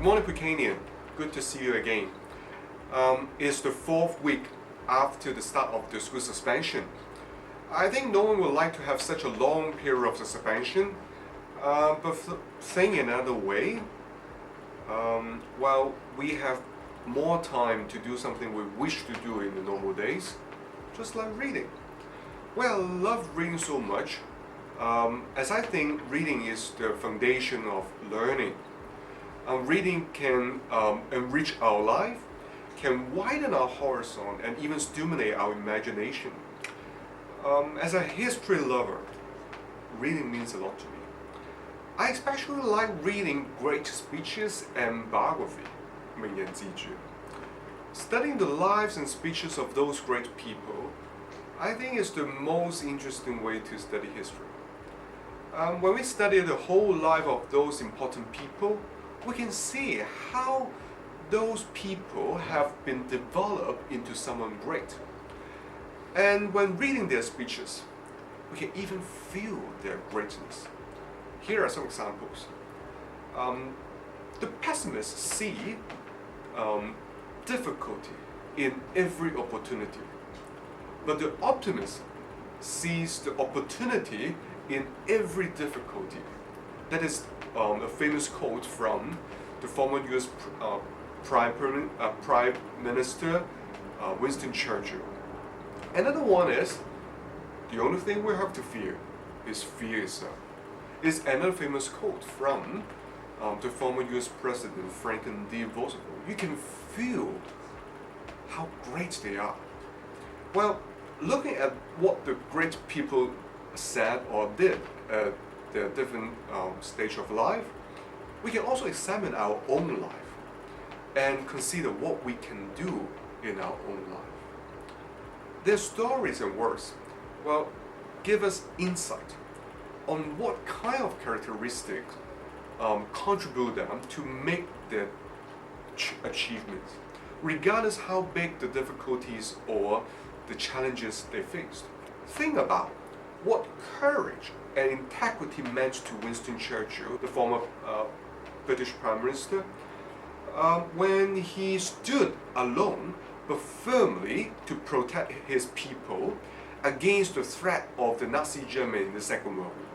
Good morning, Pukanian. Good to see you again. It's the fourth week after the start of the school suspension. I think no one would like to have such a long period of suspension, but saying another way, while we have more time to do something we wish to do in the normal days, just like reading. Well, I love reading so much, as I think reading is the foundation of learning. Reading can enrich our life, can widen our horizon, and even stimulate our imagination. As a history lover, reading means a lot to me. I especially like reading great speeches and biography, 名言记句. Studying the lives and speeches of those great people, I think is the most interesting way to study history. When we study the whole life of those important people, we can see how those people have been developed into someone great. And when reading their speeches, we can even feel their greatness. Here are some examples. The pessimists see difficulty in every opportunity, but the optimist sees the opportunity in every difficulty. That is a famous quote from the former US Prime Minister Winston Churchill. Another one is, the only thing we have to fear is fear itself. It's another famous quote from the former US President Franklin D. Roosevelt. You can feel how great they are. Well, looking at what the great people said or did at their different stage of life, we can also examine our own life and consider what we can do in our own life. Their stories and words, well, give us insight on what kind of characteristics contribute them to make their achievements, regardless how big the difficulties or the challenges they faced. Think about what courage and integrity meant to Winston Churchill, the former British Prime Minister, when he stood alone but firmly to protect his people against the threat of the Nazi Germany in the Second World War.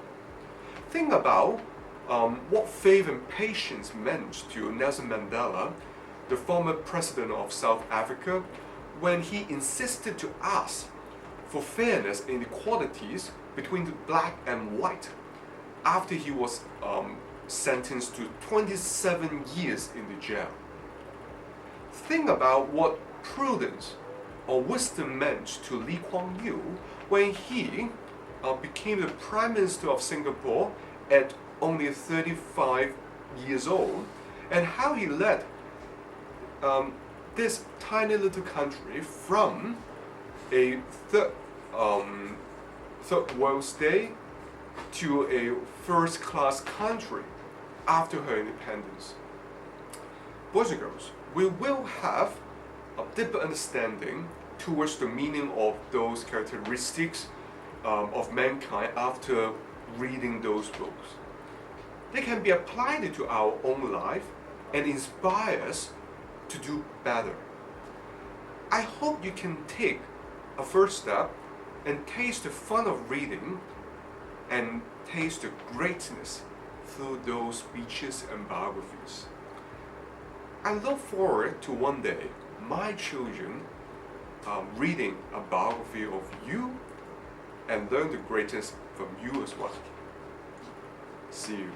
Think about what faith and patience meant to Nelson Mandela, the former president of South Africa, when he insisted to ask for fairness and equalities between the black and white after he was sentenced to 27 years in the jail. Think about what prudence or wisdom meant to Lee Kuan Yew when he became the Prime Minister of Singapore at only 35 years old, and how he led this tiny little country from a third world state to a first-class country after her independence. Boys and girls, we will have a deeper understanding towards the meaning of those characteristics of mankind after reading those books. They can be applied to our own life and inspire us to do better. I hope you can take a first step and taste the fun of reading and taste the greatness through those speeches and biographies. I look forward to one day my children reading a biography of you and learn the greatness from you as well. See you.